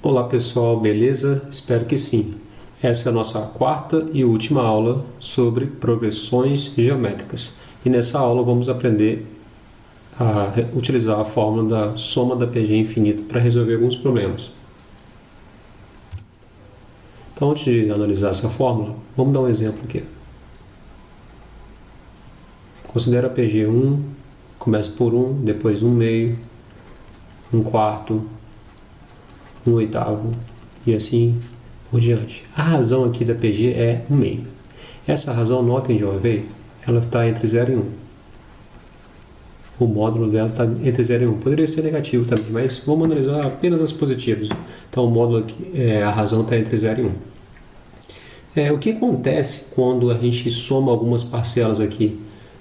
Olá pessoal, beleza? Espero que sim. Essa é a nossa quarta e última aula sobre progressões geométricas. E nessa aula vamos aprender a utilizar a fórmula da soma da PG infinita para resolver alguns problemas. Então, antes de analisar essa fórmula, vamos dar um exemplo aqui. Considera a PG 1, começa por 1, depois 1 meio, 1 quarto, 1 oitavo e assim por diante. A razão aqui da PG é 1 meio. Essa razão, notem de uma vez, ela está entre 0 e 1. O módulo dela está entre 0 e 1. Poderia ser negativo também, mas vamos analisar apenas as positivas. Então o módulo aqui, a razão está entre 0 e 1. O que acontece quando a gente soma algumas parcelas aqui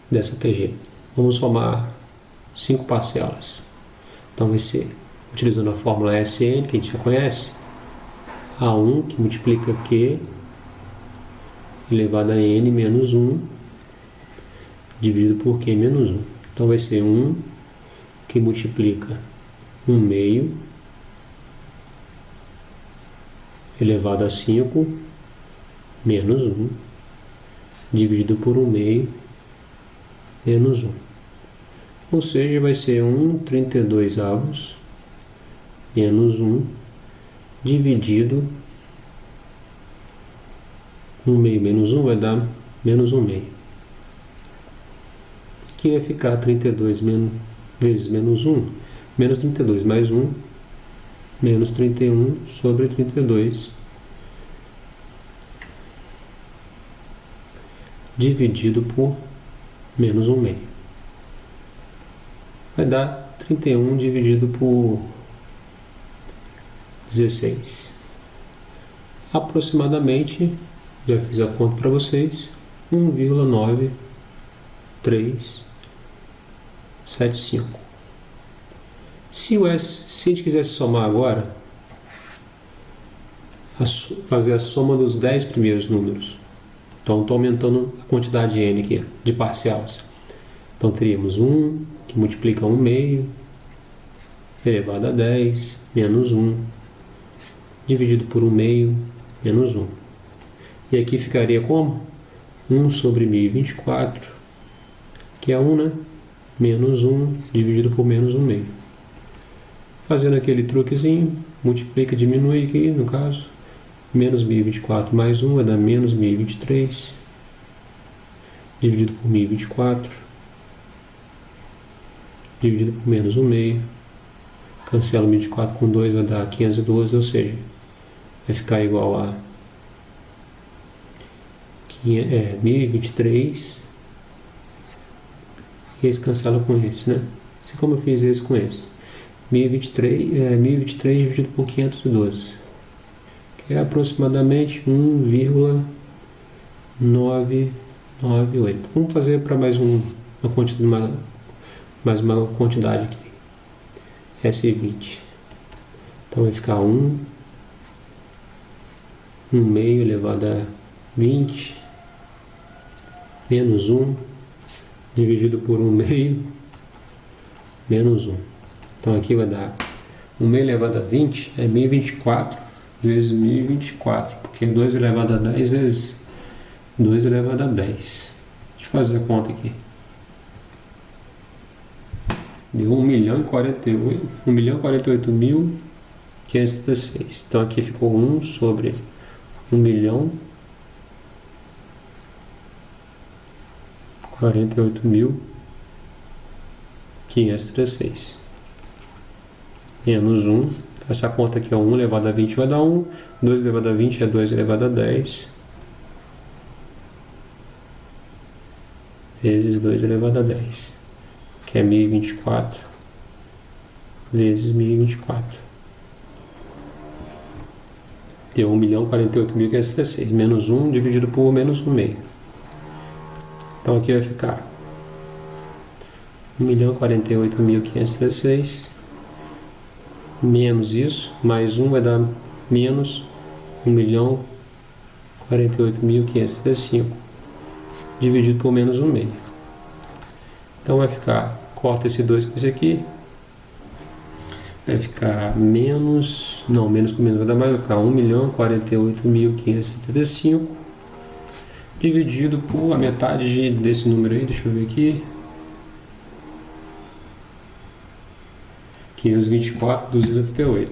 dessa PG? Vamos somar 5 parcelas. Então vai ser, utilizando a fórmula SN, que a gente já conhece, A1 que multiplica Q elevado a N menos 1 dividido por Q menos 1. Então vai ser 1 que multiplica 1 meio elevado a 5 menos 1 dividido por 1 meio menos 1. Ou seja, vai ser 1/32 menos 1 dividido 1 meio menos 1 vai dar menos 1 meio. Que vai ficar 32 vezes menos 1, menos 32 mais 1, menos 31 sobre 32, dividido por menos 1 meio. Vai dar 31 dividido por 16. Aproximadamente, já fiz a conta para vocês, 1,9375. Se a gente quisesse somar agora, fazer a soma dos 10 primeiros números. Então estou aumentando a quantidade de n aqui, de parcelas. Então teríamos 1 que multiplica 1 meio elevado a 10 menos 1 dividido por 1 meio menos 1. E aqui ficaria como? 1 sobre 1024, que é 1, né? Menos 1 dividido por menos 1 meio. Fazendo aquele truquezinho, multiplica, diminui aqui, no caso. Menos 1024 mais 1 vai dar menos 1023, dividido por 1024, dividido por menos 1 meio. Cancela 1024 com 2, vai dar 512, ou seja, vai ficar igual a 1023. E esse cancela com esse, né? Assim como eu fiz esse com esse. 1023 dividido por 512, que é aproximadamente 1,998. Vamos fazer para mais uma quantidade aqui. S20. Então vai ficar 1 meio elevado a 20 menos 1 dividido por 1 meio menos 1. Então aqui vai dar 1 meio elevado a 20 é 1024 vezes 1024, porque 2 elevado a 10 vezes 2 elevado a 10. Deixa eu fazer a conta aqui. Deu 1.048.536. Então aqui ficou 1 sobre 1.048.536 menos 1. Essa conta aqui é 1 elevado a 20 vai dar 1. 2 elevado a 20 é 2 elevado a 10 vezes 2 elevado a 10, que é 1024 vezes 1024. Deu 1.048.536 menos 1 dividido por menos 1 meio. Então aqui vai ficar 1.048.536 menos isso, mais 1 vai dar menos 1.048.535 dividido por menos 1 meio. Então vai ficar, corta esse 2 com esse aqui, vai ficar menos, não, menos com menos vai dar mais, vai ficar 1.048.575 dividido por a metade desse número aí, deixa eu ver aqui, 524.288.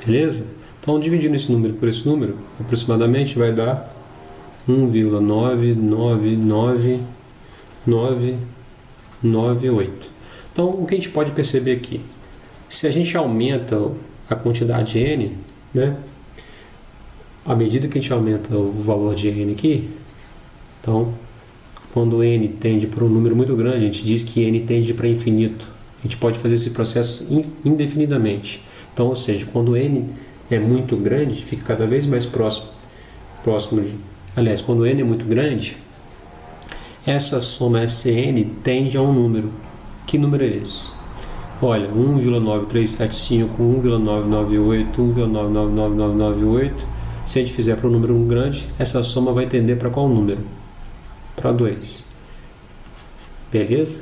Beleza? Então, dividindo esse número por esse número, aproximadamente vai dar 1,999998. Então, o que a gente pode perceber aqui? Se a gente aumenta a quantidade n, né? À medida que a gente aumenta o valor de n aqui, então, quando n tende para um número muito grande, a gente diz que n tende para infinito. A gente pode fazer esse processo indefinidamente. Então, ou seja, quando n é muito grande, fica cada vez mais próximo de... Aliás, quando n é muito grande, essa soma Sn tende a um número. Que número é esse? Olha, 1,9375, 1,998, 1,999998. Se a gente fizer para um número grande, essa soma vai tender para qual número? Para 2. Beleza?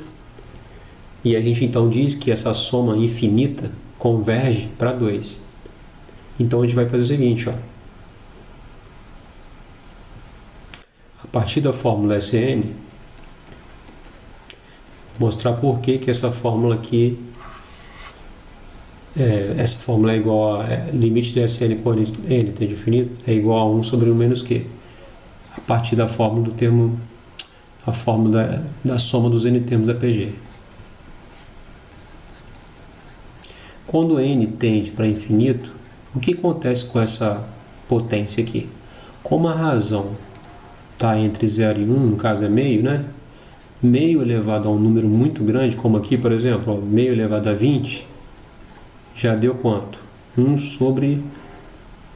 E a gente então diz que essa soma infinita converge para 2. Então a gente vai fazer o seguinte, ó. A partir da fórmula Sn, mostrar por que essa fórmula aqui, essa fórmula é igual a limite de Sn quando n tende a infinito, é igual a 1 sobre 1 menos q. A partir da fórmula do termo, a fórmula da soma dos n termos da PG. Quando n tende para infinito, o que acontece com essa potência aqui? Como a razão está entre 0 e 1, no caso é meio, né? Meio elevado a um número muito grande, como aqui, por exemplo, ó, meio elevado a 20, já deu quanto? 1 sobre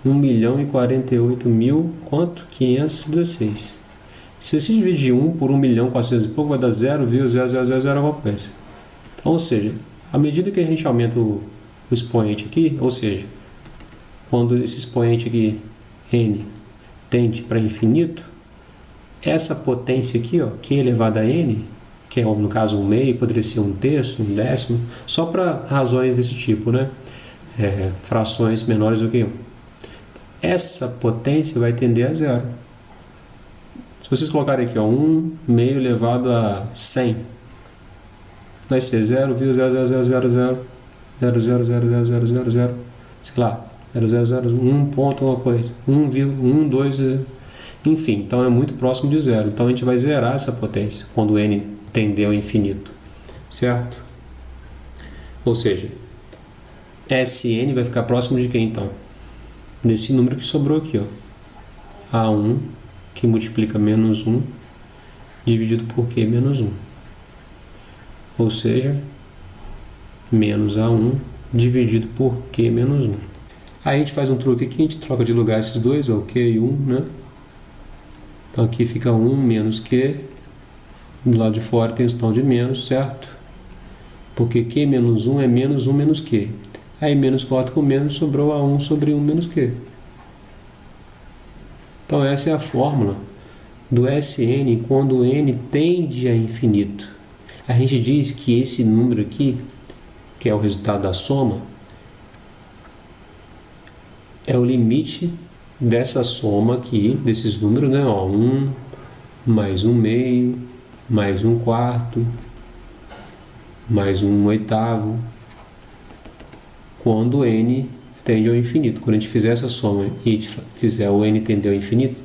1.048.000, quanto? 516. Se você dividir 1 por 1.400.000 e pouco, vai dar 0,0000 alguma coisa. Então, ou seja, à medida que a gente aumenta o expoente aqui, ou seja, quando esse expoente aqui, n, tende para infinito, essa potência aqui, ó, q elevado a n, que é no caso 1 meio, poderia ser 1/3, 1/10, só para razões desse tipo, né? Frações menores do que 1. Essa potência vai tender a zero. Se vocês colocarem aqui, ó, 1 meio elevado a 100, vai ser 0,00000000000, sei lá, 0,001 ponto alguma coisa, 1, 2, enfim, então é muito próximo de zero. Então a gente vai zerar essa potência quando n tender ao infinito, certo? Ou seja, Sn vai ficar próximo de quem então? Desse número que sobrou aqui, ó, A1, que multiplica menos 1, dividido por Q menos 1. Ou seja, menos A1 dividido por Q menos 1. Aí a gente faz um truque aqui, a gente troca de lugar esses dois, ó, o Q e 1, né? Então aqui fica 1 menos Q, do lado de fora tem o sinal de menos, certo? Porque Q menos 1 é menos 1 menos Q. Aí menos corta com menos, sobrou A1 sobre 1 menos Q. Então essa é a fórmula do Sn quando n tende a infinito. A gente diz que esse número aqui, que é o resultado da soma, é o limite dessa soma aqui, desses números, né? Ó, 1 mais 1 meio, mais 1 quarto, mais 1 oitavo, quando n tende ao infinito. Quando a gente fizer essa soma e a gente fizer o n tender ao infinito,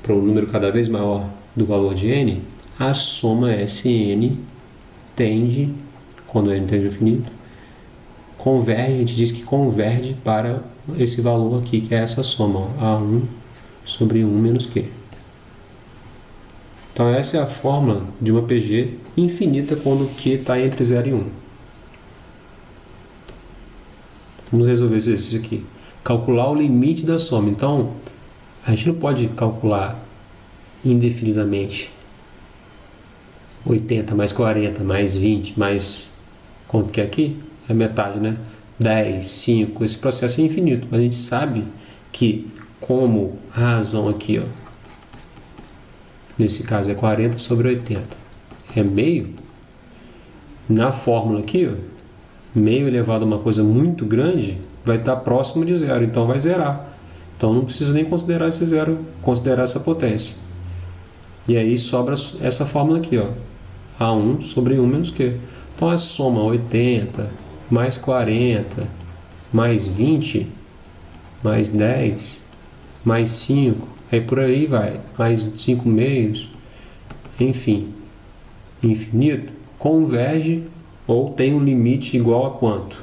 para um número cada vez maior do valor de n, a soma Sn tende, quando n tende ao infinito, converge, a gente diz que converge para esse valor aqui, que é essa soma, ó, A1 sobre 1 menos Q. Então essa é a fórmula de uma PG infinita quando Q está entre 0 e 1. Vamos resolver esse exercício aqui. Calcular o limite da soma. Então, a gente não pode calcular indefinidamente 80 mais 40 mais 20 mais quanto que é aqui? É metade, né? 10, 5, esse processo é infinito. Mas a gente sabe que, como a razão aqui, ó, nesse caso é 40 sobre 80, é meio. Na fórmula aqui, ó, meio elevado a uma coisa muito grande vai estar próximo de zero, então vai zerar. Então não precisa nem considerar esse zero, considerar essa potência. E aí sobra essa fórmula aqui, ó, A1 sobre 1 menos Q. Então a soma 80 mais 40 mais 20 mais 10 mais 5, aí por aí vai, mais 5 meios, enfim, infinito, converge ou tem um limite igual a quanto?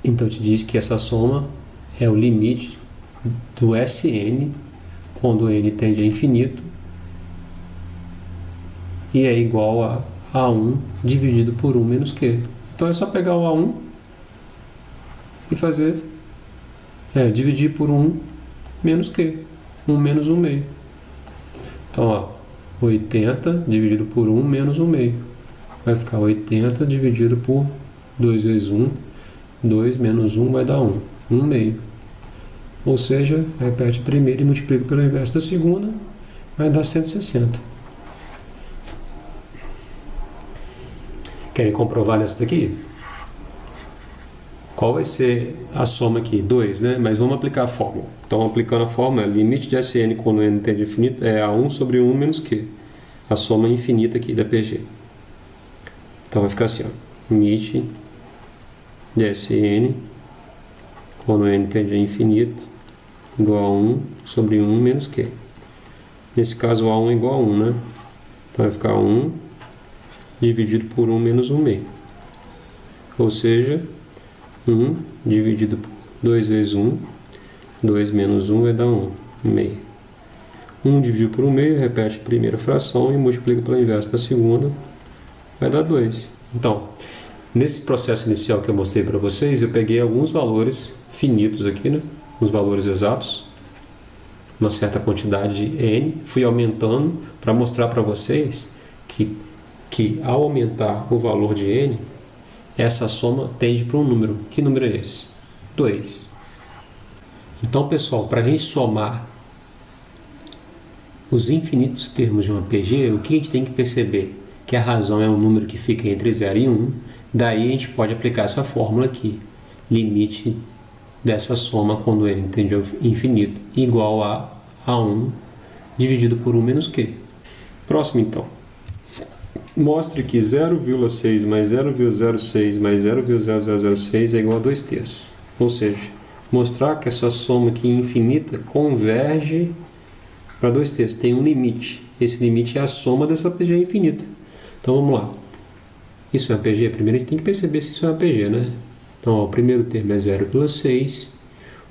Então te diz que essa soma é o limite do Sn quando n tende a infinito e é igual a A1 dividido por 1 menos Q. Então é só pegar o A1 e fazer dividir por 1 menos Q. 1 menos 1 meio. Então, ó, 80 dividido por 1 menos 1 meio. Vai ficar 80 dividido por 2 vezes 1. 2 menos 1 vai dar 1. 1 meio. Ou seja, repete a primeira e multiplica pelo inverso da segunda, vai dar 160. Querem comprovar nessa daqui? Qual vai ser a soma aqui? 2, né? Mas vamos aplicar a fórmula. Então, aplicando a fórmula, limite de Sn quando n tende a infinito é A1 sobre 1 menos Q. A soma infinita aqui da PG. Então, vai ficar assim, ó. Limite de Sn quando n tende a infinito igual a 1 sobre 1 menos Q. Nesse caso, A1 é igual a 1, né? Então, vai ficar 1 dividido por 1 menos 1 meio. Ou seja, 1 dividido por 2 vezes 1. 2 menos 1 vai dar 1 meio. 1 dividido por 1 meio, repete a primeira fração e multiplica pela inversa da segunda, vai dar 2. Então, nesse processo inicial que eu mostrei para vocês, eu peguei alguns valores finitos aqui, né? Os valores exatos, uma certa quantidade de n, fui aumentando para mostrar para vocês que ao aumentar o valor de n, essa soma tende para um número. Que número é esse? 2. Então, pessoal, para a gente somar os infinitos termos de uma PG, o que a gente tem que perceber? Que a razão é um número que fica entre 0 e 1. Daí a gente pode aplicar essa fórmula aqui. Limite dessa soma quando n tende ao infinito igual a 1 dividido por 1 menos Q. Próximo, então. Mostre que 0,6 mais 0,06 mais 0,0006 é igual a 2 terços. Ou seja, mostrar que essa soma aqui infinita converge para 2 terços. Tem um limite. Esse limite é a soma dessa PG infinita. Então vamos lá. Isso é uma PG? Primeiro a gente tem que perceber se isso é uma PG, né? Então, ó, o primeiro termo é 0,6.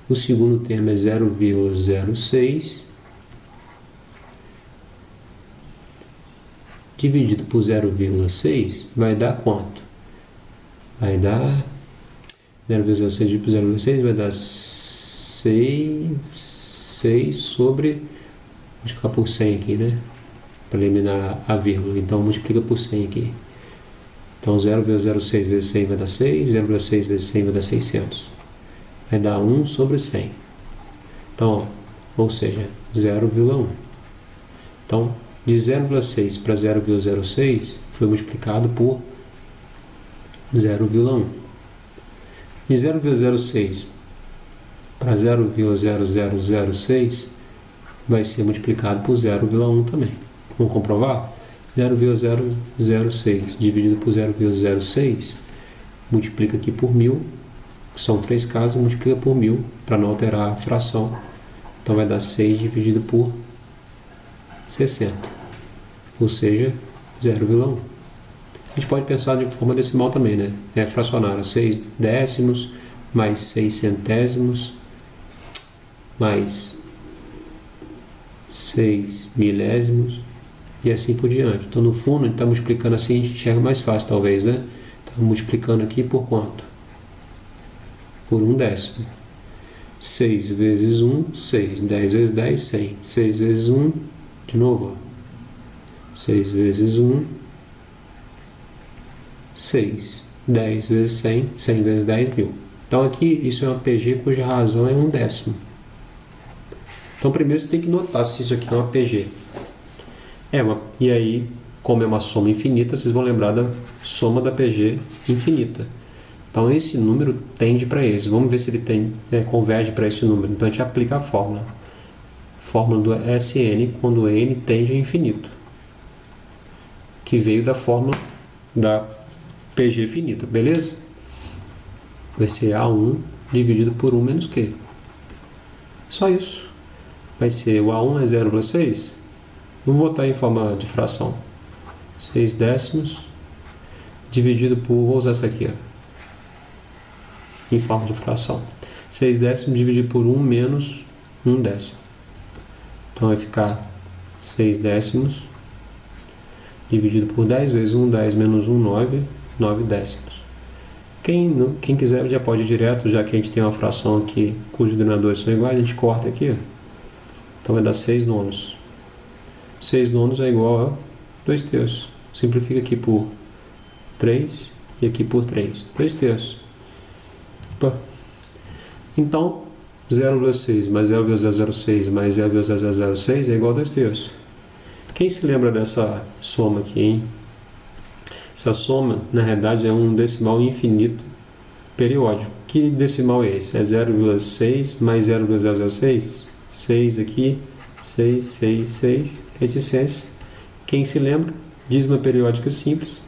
O segundo termo é 0,06. Dividido por 0,6 vai dar quanto? Vai dar 0,06 dividido por 0,6 vai dar 6 sobre, vou multiplicar por 100 aqui, né? Para eliminar a vírgula. Então multiplica por 100 aqui. Então 0,06 vezes 100 vai dar 6, 0,6 vezes 100 vai dar 600. Vai dar 1 sobre 100. Então, ó, ou seja, 0,1. Então, de 0,6 para 0,06 foi multiplicado por 0,1. De 0,06 para 0,0006 vai ser multiplicado por 0,1 também. Vamos comprovar? 0,006 dividido por 0,06 multiplica aqui por 1000, são 3 casas, multiplica por 1000 para não alterar a fração. Então vai dar 6 dividido por 60, ou seja, 0,1. A gente pode pensar de forma decimal também, né? É fracionário, 6 décimos mais 6 centésimos mais 6 milésimos e assim por diante. Então no fundo a gente está multiplicando assim, a gente enxerga mais fácil talvez, né? Estamos multiplicando aqui por quanto? Por 1 décimo. 6 vezes 1, 6. 10 vezes 10, 100. 6 vezes 1, de novo, ó. 6 vezes 1, 6. 10 vezes 100, 100 vezes 10, 1000. Então aqui isso é uma PG cuja razão é 1 décimo. Então primeiro você tem que notar se isso aqui é uma PG. E aí, como é uma soma infinita, vocês vão lembrar da soma da PG infinita. Então esse número tende para esse. Vamos ver se ele converge para esse número. Então a gente aplica a fórmula. Fórmula do SN quando n tende a infinito. Que veio da fórmula da PG finita, beleza? Vai ser A1 dividido por 1 menos Q. Só isso. Vai ser o A1 é 0,6. Vamos botar em forma de fração. 6 décimos dividido por... Vou usar essa aqui, ó, em forma de fração. 6 décimos dividido por 1 menos 1 décimo. Então vai ficar 6 décimos dividido por 10 vezes 1, 10 menos 1, 9, 9 décimos. Quem quiser já pode ir direto, já que a gente tem uma fração aqui cujos denominadores são iguais, a gente corta aqui, ó. Então vai dar 6 nonos. 6 nonos é igual a 2 terços. Simplifica aqui por 3 e aqui por 3. 2 terços. Opa. Então, 0,6 mais 0,006 mais 0,006 é igual a 2 terços. Quem se lembra dessa soma aqui, hein? Essa soma, na realidade, é um decimal infinito periódico. Que decimal é esse? É 0,6 mais 0,006? 6 aqui, 6, 6, 6, reticência. Quem se lembra? Dízima periódica simples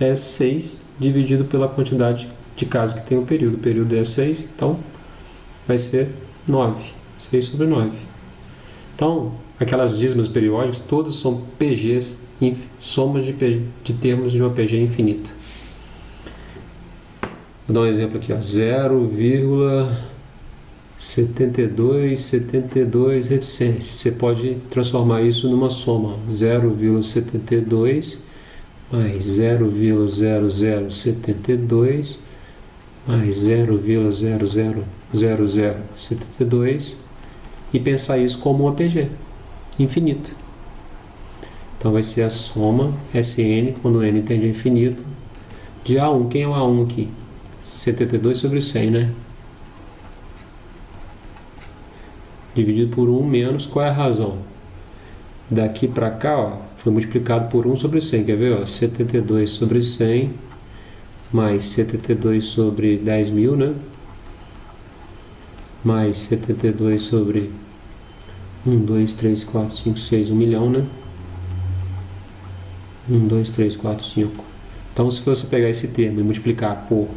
é 6 dividido pela quantidade de casas que tem o período. O período é 6, então vai ser 9. 6 sobre 9. Então, aquelas dízimas periódicas, todas são PGs, somas de termos de uma PG infinita. Vou dar um exemplo aqui, ó, 0,72 reticências. Você pode transformar isso numa soma, 0,72 mais 0,0072 mais 0,000072 e pensar isso como uma PG infinita. Então vai ser a soma SN, quando n tende a infinito, de A1. Quem é o A1 aqui? 72 sobre 100, né? Dividido por 1 menos, qual é a razão? Daqui para cá, ó, foi multiplicado por 1 sobre 100, quer ver? Ó, 72 sobre 100 mais 72 sobre 10 mil, né? Mais 72 sobre 1, 2, 3, 4, 5, 6, 1 milhão, né? 1, 2, 3, 4, 5. Então, se você pegar esse termo e multiplicar por...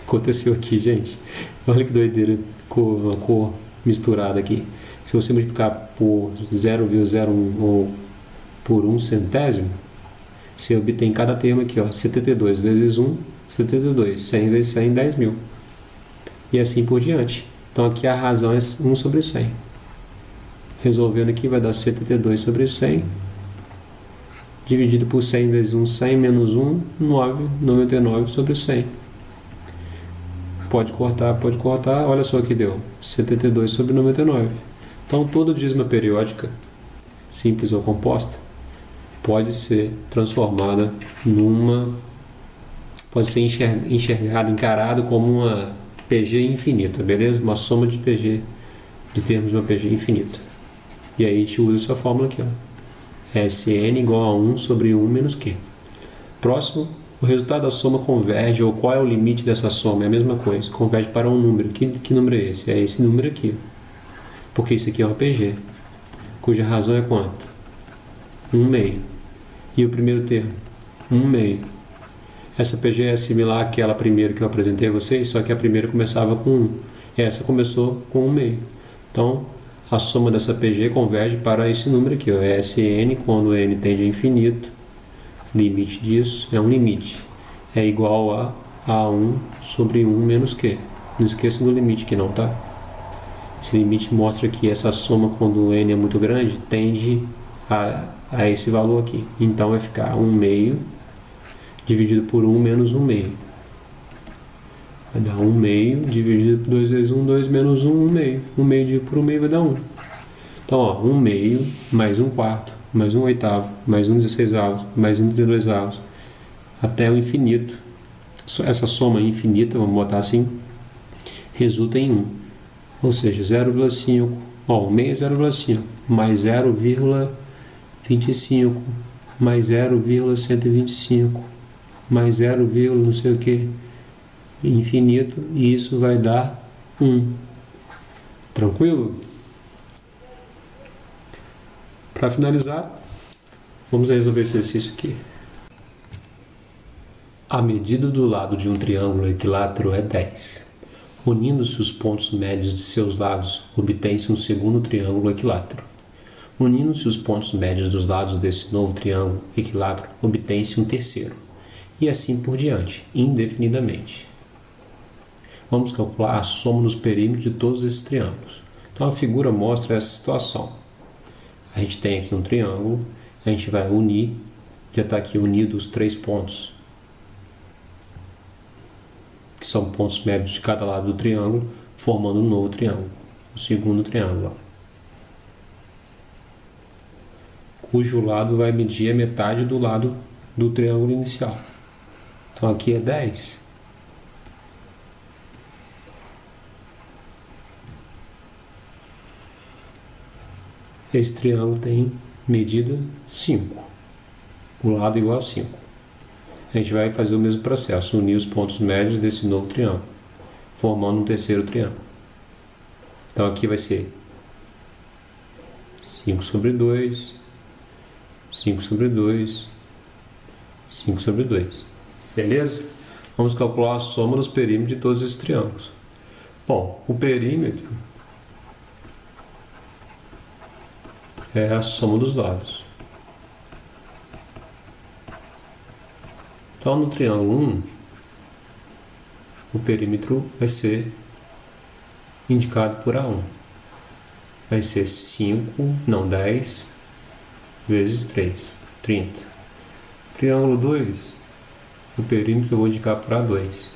Aconteceu aqui, gente. Olha que doideira. Uma cor misturada aqui. Se você multiplicar por 0,01 ou por 1 centésimo, você obtém cada termo aqui, ó, 72 vezes 1, 72. 100 vezes 100, 10 mil. E assim por diante. Então, aqui a razão é 1 sobre 100. Resolvendo aqui vai dar 72 sobre 100, dividido por 100 vezes 1, 100 menos 1, 9, 99 sobre 100. Pode cortar, olha só o que deu, 72 sobre 99. Então toda dízima periódica, simples ou composta, pode ser transformada pode ser encarado como uma PG infinita, beleza? Uma soma de PG, de termos de uma PG infinita. E aí a gente usa essa fórmula aqui, ó. SN igual a 1 sobre 1 menos Q. Próximo, o resultado da soma converge, ou qual é o limite dessa soma? É a mesma coisa, converge para um número. Que número é esse? É esse número aqui. Porque isso aqui é uma PG, cuja razão é quanto? 1 meio. E o primeiro termo? 1 meio. Essa PG é similar àquela primeira que eu apresentei a vocês, só que a primeira começava com 1. Essa começou com 1 meio. Então, a soma dessa PG converge para esse número aqui, ó, SN, quando n tende a infinito. Limite disso é um limite. É igual a A1 sobre 1 menos Q. Não esqueça do limite aqui não, tá? Esse limite mostra que essa soma, quando n é muito grande, tende a esse valor aqui. Então vai ficar 1 meio dividido por 1 menos 1 meio. Vai dar 1 meio dividido por 2 vezes 1, 2 menos 1, 1 meio. 1 meio dividido por 1 meio vai dar 1. Então, ó, 1 meio mais 1 quarto, mais 1 oitavo, mais 1 16avos, mais 1 32avos, até o infinito. Essa soma infinita, vamos botar assim, resulta em 1. Ou seja, 0,5, ó, o meio é 0,5, mais 0,25, mais 0,125, mais 0, não sei o que, infinito, e isso vai dar 1. Tranquilo? Para finalizar, vamos resolver esse exercício aqui. A medida do lado de um triângulo equilátero é 10. Unindo-se os pontos médios de seus lados, obtém-se um segundo triângulo equilátero. Unindo-se os pontos médios dos lados desse novo triângulo equilátero, obtém-se um terceiro. E assim por diante, indefinidamente. Vamos calcular a soma dos perímetros de todos esses triângulos. Então a figura mostra essa situação. A gente tem aqui um triângulo, a gente vai unir, já está aqui unido os 3 pontos, que são pontos médios de cada lado do triângulo, formando um novo triângulo, o segundo triângulo, cujo lado vai medir a metade do lado do triângulo inicial. Então aqui é 10. Esse triângulo tem medida 5, o lado igual a 5. A gente vai fazer o mesmo processo, unir os pontos médios desse novo triângulo, formando um terceiro triângulo. Então aqui vai ser 5 sobre 2, 5 sobre 2, 5 sobre 2. Beleza? Vamos calcular a soma dos perímetros de todos esses triângulos. Bom, o perímetro é a soma dos lados. Então, no triângulo 1, o perímetro vai ser indicado por A1. Vai ser 10 vezes 3, 30. Triângulo 2, o perímetro eu vou indicar por A2.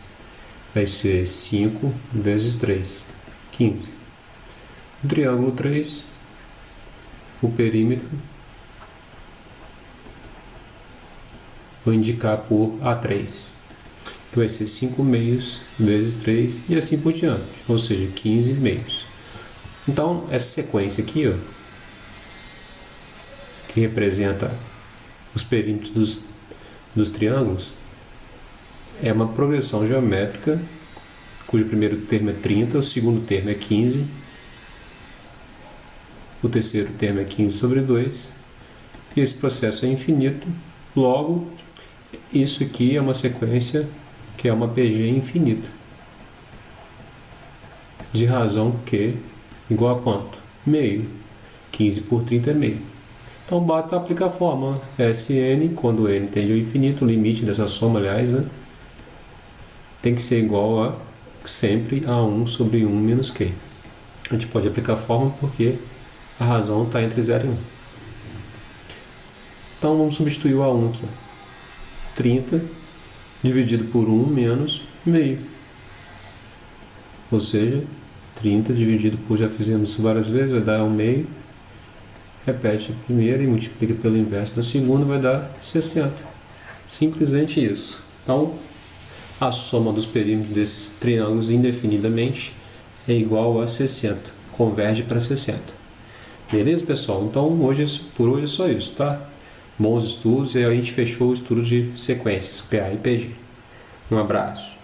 Vai ser 5 vezes 3, 15. No triângulo 3, o perímetro vou indicar por A3, que vai ser 5 meios vezes 3 e assim por diante, ou seja, 15 meios. Então, essa sequência aqui, ó, que representa os perímetros dos triângulos, é uma progressão geométrica, cujo primeiro termo é 30, o segundo termo é 15, o terceiro termo é 15 sobre 2, e esse processo é infinito, logo, isso aqui é uma sequência que é uma PG infinita, de razão que igual a quanto? Meio. 15 por 30 é meio. Então basta aplicar a fórmula Sn, quando n tende ao infinito, o limite dessa soma, aliás, né, tem que ser igual a sempre a 1 sobre 1 menos Q. A gente pode aplicar a fórmula porque a razão está entre 0 e 1. Então vamos substituir o A1 aqui. 30 dividido por 1 menos meio. Ou seja, 30 dividido por, já fizemos isso várias vezes, vai dar 1 meio. Repete a primeira e multiplica pelo inverso da segunda, vai dar 60. Simplesmente isso. Então, a soma dos perímetros desses triângulos indefinidamente é igual a 60. Converge para 60. Beleza, pessoal? Então, por hoje é só isso, tá? Bons estudos e a gente fechou o estudo de sequências, PA e PG. Um abraço.